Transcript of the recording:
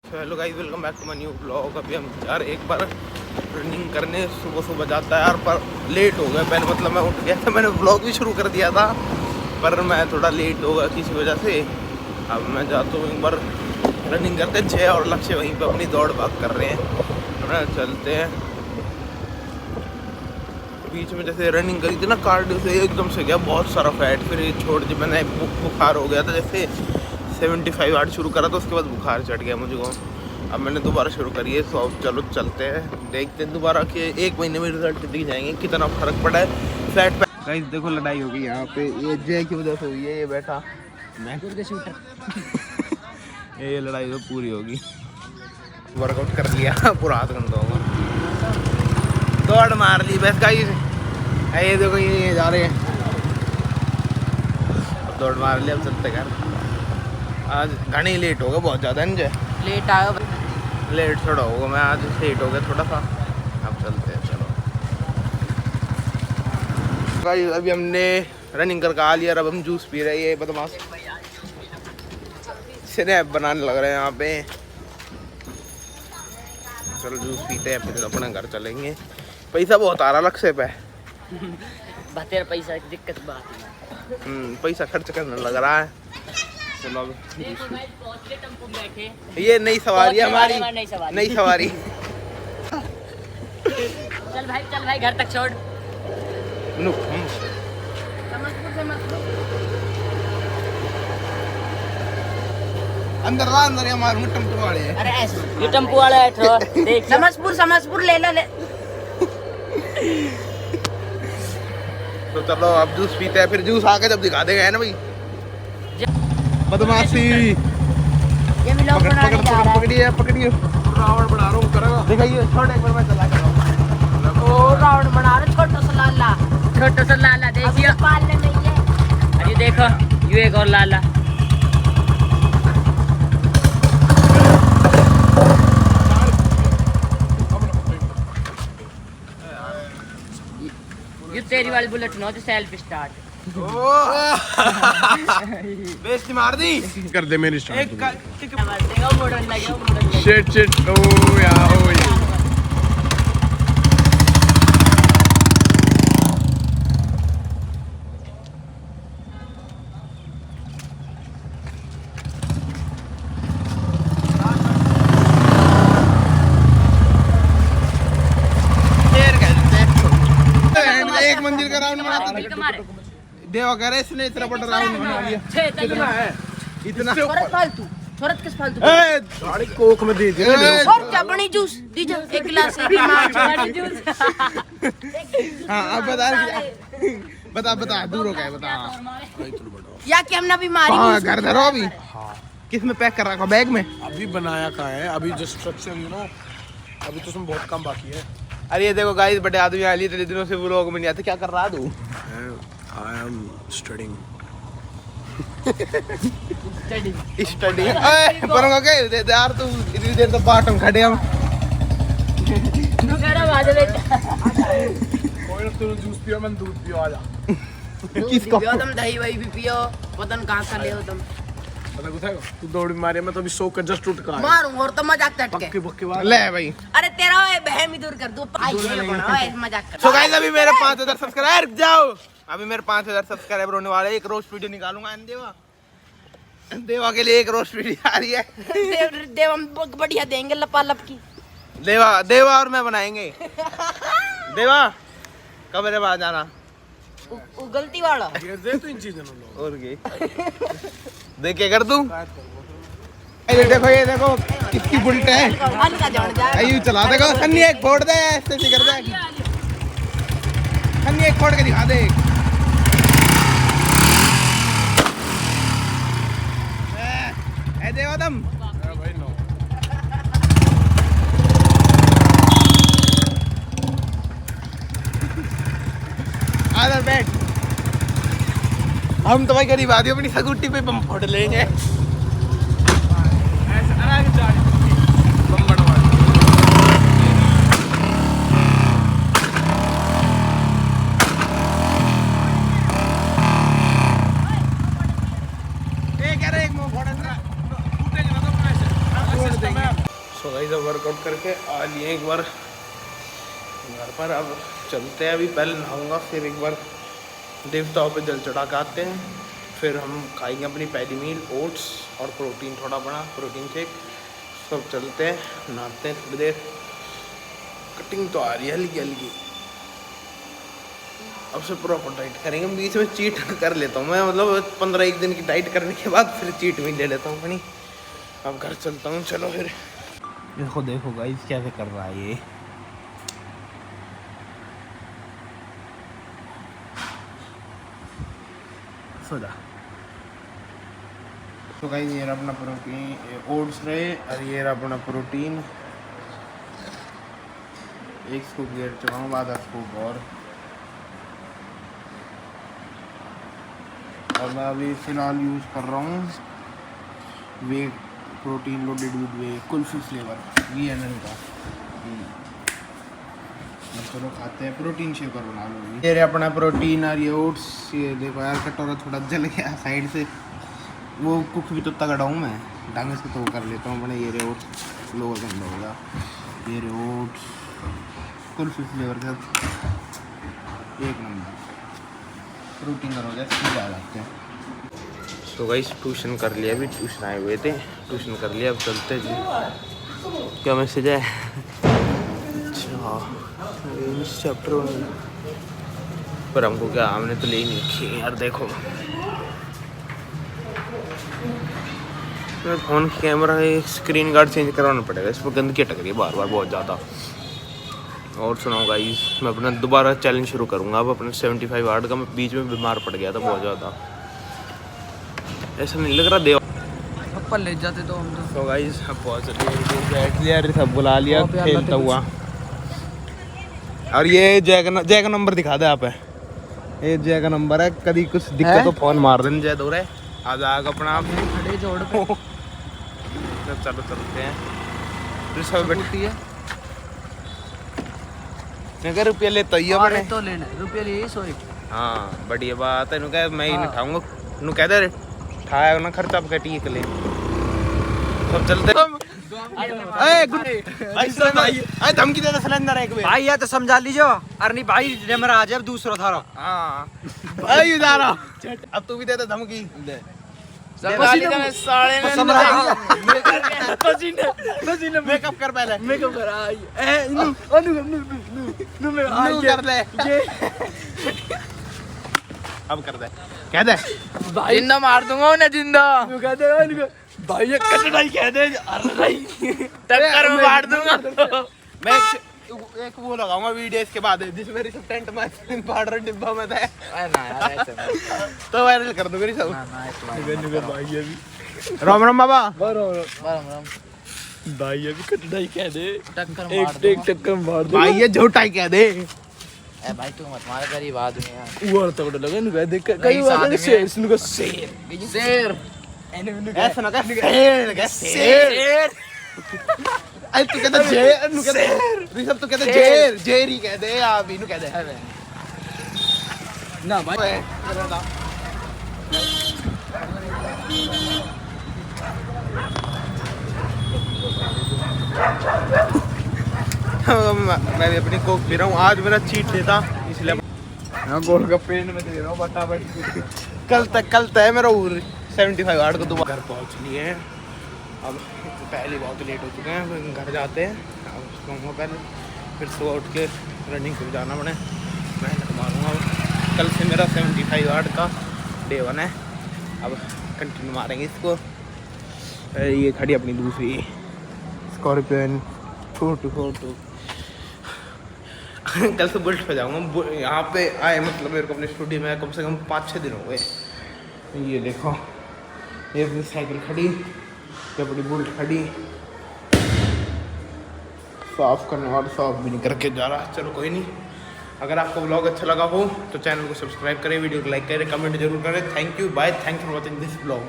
Hello guys, welcome back to my new blog. अभी हम यार एक बार रनिंग करने सुबह सुबह जाता है यार, पर लेट हो गया। पहले मतलब मैं उठ गया था, मैंने ब्लॉग भी शुरू कर दिया था, पर मैं थोड़ा लेट हो गया किसी वजह से। अब मैं जाता हूँ एक बार रनिंग करते हैं। जय और लक्ष्य वहीं पे अपनी दौड़ भाग कर रहे हैं, अपना चलते हैं। बीच में जैसे रनिंग करी थी ना कार्डियो से, एकदम से गया बहुत सारा फैट, फिर ये छोड़ दी मैंने। बुखार हो गया था, जैसे 75 आठ शुरू करा था, उसके बाद बुखार चढ़ गया मुझको। अब मैंने दोबारा शुरू करी है, तो अब चलो चलते हैं, देखते हैं दोबारा कि 1 महीने में रिजल्ट दिख जाएंगे, कितना फर्क पड़ा है फ्लैट पे। गाइस देखो लड़ाई हो गई यहाँ पे, ये जय की वजह से हुई है। ये बैठा मैं ये लड़ाई तो पूरी होगी। वर्कआउट कर लिया, पूरा हाथ गंदा होगा, दौड़ मार ली बस गाइस। ये देखो ये जा रहे हैं, अब दौड़ मार लिया, अब चलते घर। आज घनी लेट हो गया बहुत ज़्यादा, मुझे लेट आया, लेट थोड़ा होगा, मैं आज लेट हो गया थोड़ा सा। अब चलते हैं चलो गाइस। अभी हमने रनिंग करके आ लिया, अब हम जूस पी रहे हैं। ये बदमाश स्नैप बनाने लग रहे हैं यहाँ पे। चलो जूस पीते हैं, फिर अपने घर चलेंगे। पैसा बहुत आ रहा लक्ष्य पे, बतेर पैसा की दिक्कत बात है। पैसा खर्च करने लग रहा है। चलो अब टेम्पो में बैठे, ये नई सवारी है हमारी, नई सवारी। चल भाई घर तक छोड़। अंदर ला, अंदर हमारे टेम्पो वाले हैं। अरे ऐसे ये टेम्पो वाला है, थोड़ा देख। समझपुर ले ले। तो चलो अब जूस पीते हैं, फिर जूस आके जब दिखा देगा, है ना भाई। बदमाशी ये मिलो पकड़िए रावण बना रहा हूँ, करेगा दिखाइए। छोड़ एक बार मैं चला कर ओ रावण बना रहे, छोटा सा लाला देखिए पालने में ये। अरे देखो ये एक और लाला। ये तेरी वाली बुलेट नो, सेल्फ स्टार्ट। बेइज्जती मार दी कर दे मेरी स्टार्ट। मॉडर्न लगे शिट ओ यार ओ ये एक मंजिल का राउंड बना देवा कह रहे, इसने इतना बड़ा राउंड बना लिया। कितना है इतना छोरत किस फालतू गाड़ी कोक में दे दे। और क्या बनी जूस दीजिए, एक गिलास जूस। हाँ अब बता दूर हो गए, बता या कि हमने बीमारी हाँ घर धरो अभी। किस में पैक कर रखा, बैग में? अभी बनाया कहाँ है, अभी जस्ट स्ट्रक्चर यू नो, अभी तो उसमें बहुत कम बाकी है। अरे ये देखो गाइस, बड़े आदमी आ लिए, इतने दिनों से वो लोग में नहीं आते। क्या कर रहा तू? I am studying. स्टडी करूँगा क्या यार? तू इतनी देर तक बाहर खड़े हम। कोई तू जूस पियो, मैं दूध पियो, आजा। किसको? तुम दही वही भी पियो, पतन कहाँ का ले हो तुम। पता कुछ तू दौड़ मारे, मैं तो अभी सो कर जस्ट उठ कर मारूंगा और तो मजाक पक्के टटके। पक्के बात ले भाई। अरे तेरा ये बहम ही दूर कर दो, मजाक कर। तो गाइस अभी मेरे 5000 सब्सक्राइबर जाओ, अभी मेरे 5000 सब्सक्राइबर होने वाले। एक रोस्ट वीडियो निकालूंगा देवा के लिए। एक रोस्ट वीडियो आ रही है। देव हम बढ़िया देंगे, लपालप की। देवा और मैं बनाएंगे। देवा कब मेरे पास जाना? गलती वाला ये दे तो इन चीजों में और की देख के कर दूं। ये देखो किसकी बुलेट है। हल्का जड़ जाए, यूं चला देगा। सन्नी एक फोड़ दे, ऐसे से कर दे। सन्नी एक फोड़ के दिखा दे। ए देवा तुम भाई नो आदर बैठ। हम तो भाई गरीब आदमी, अपनी स्कूटी पे बम फोड़ लेंगे। सो गाइस अब वर्कआउट करके आ लिए एक बार घर पर। अब चलते हैं, अभी पहले नहाऊंगा, फिर एक बार देवताओं पे जल चढ़ा के आते हैं, फिर हम खाएंगे अपनी पहली मील, ओट्स और प्रोटीन थोड़ा बड़ा प्रोटीन शेक। सब चलते हैं, नहाते हैं थोड़ी देर। कटिंग तो आ रही है हल्की हल्की। अब से प्रॉपर डाइट करेंगे, बीच में चीट कर लेता हूँ मैं, मतलब 15 दिन की डाइट करने के बाद फिर चीट भी ले लेता हूँ अपनी। अब घर चलता हूँ, चलो फिर। देखो देखो गाइस कैसे कर रहा है ये। सोदा तो गाइस ये रहा अपना प्रोटीन, ओट्स रहे, और ये रहा अपना प्रोटीन। एक स्कूप गिर चुका हूँ, आधा स्कूप और मैं अभी फ़िलहाल यूज़ कर रहा हूँ whey protein loaded with whey kulfi flavour VNN का। चलो खाते हैं, प्रोटीन शेकर बना लो। ये अपना प्रोटीन और ये ओट्स। ये देखो यार कटोरा थोड़ा जल गया साइड से, वो कुक भी तो तगड़ा हूँ मैं, ढंग से तो कर लेता हूँ अपने। ये रे ओट्स लोअर गंदा होगा, ये रे ओट्स कुल्फी फ्लेवर का एक नंबर प्रोटीन हो जाए, सीधे आ जाते हैं। तो गाइस ट्यूशन कर लिया, अभी ट्यूशन आए हुए थे, ट्यूशन कर लिया। अब चलते जी। क्या मैसेज है? अच्छा चैप्टर 1 पर हमको क्या, हमने तो ले ही नहीं रखी यार। देखो मेरे फ़ोन की कैमरा है, स्क्रीन गार्ड चेंज करवाना पड़ेगा, इस पर गंदगी अटक रही है बार बार बहुत ज़्यादा। और सुनाओ गाइस, मैं अपना दोबारा चैलेंज शुरू करूँगा। अब अपने 75 वाट का, मैं बीच में बीमार पड़ गया था बहुत ज़्यादा, ऐसा नहीं लग रहा देव ऊपर ले जाते तो हम तो। गाइस अब बहुत बैठ लिया, सब बुला लिया, खेलता हुआ। और ये जय का नंबर दिखा दे आप, ये जय का नंबर है, कभी कुछ दिक्कत तो फोन मार देना जय दो रहे आ जाएगा अपना आप खड़े जोड़ पे। चलो चलते हैं, सब बैठती है। अगर रुपया लेता ही अपने तो लेना रुपया लिए सॉरी। हाँ बढ़िया बात है। कह मैं ही नहीं ठाऊंगा, कह दे ठाया ना खर्चा आप कटी के लिए। सब चलते धमकी दे सिलेंडर एक भाई ये तो समझा लीजिए। अरे नहीं भाई मेरा आ जाए दूसरा था। हाँ भाई जा रहा, अब तू भी दे दे धमकी। मेकअप कर पहले, मेकअप कर अब कर दे, कह दे भाई जिंदा मार दूंगा उन्हें, जिंदा कह दे भाई ये कटनाई कह दे। टक्कर में मार दूंगा मैं। एक वो लगाऊंगा वीडियो इसके बाद जिसमें ऋषभ टेंट में पाउडर डिब्बा में था तो वायरल कर दूंगा ऋषभ। राम राम बाबा। भाई अभी कटनाई कह दे, टक्कर मार भाई ये झूठा ही कह दे। भाई तू मत मार, गरीब आदमी है। वो तो लगा नु कह दे कई बार शेर सुन को शेर ऐसा ना कर शेर। अरे तू कहता जेर, नु कहता ऋषभ तू कहता जेर, जेर ही कह दे आप, इनु कह दे ना भाई। मैं भी अपनी कोक पी रहा हूँ, आज मेरा चीट डे था इसलिए। गोलगप्पे में दे रहा हूँ फटाफट। कल तक है मेरा 75 वाट को दोबारा घर पहुँच लिए हैं। अब पहले बहुत लेट हो चुके हैं, फिर घर जाते हैं। अब सोऊंगा पहले, फिर सुबह उठ के रनिंग पे जाना पड़े, मेहनत मारूँगा। कल से मेरा 75 वाट का डे 1 है, अब कंटिन्यू मारेंगे इसको। ये खड़ी अपनी दूसरी स्कॉर्पियन 4x4। कल से बुलेट पे जाऊँगा। यहाँ पे आए मतलब मेरे को अपने स्टूडियो में कम से कम 5-6 दिन हो गए। ये देखो, ये अपनी साइकिल खड़ी, ये अपनी बुलेट खड़ी, साफ करने वाला साफ भी नहीं करके जा रहा। चलो कोई नहीं, अगर आपको ब्लॉग अच्छा लगा हो तो चैनल को सब्सक्राइब करें, वीडियो को लाइक करें, कमेंट जरूर करें। Thank you, bye, thanks for watching this blog.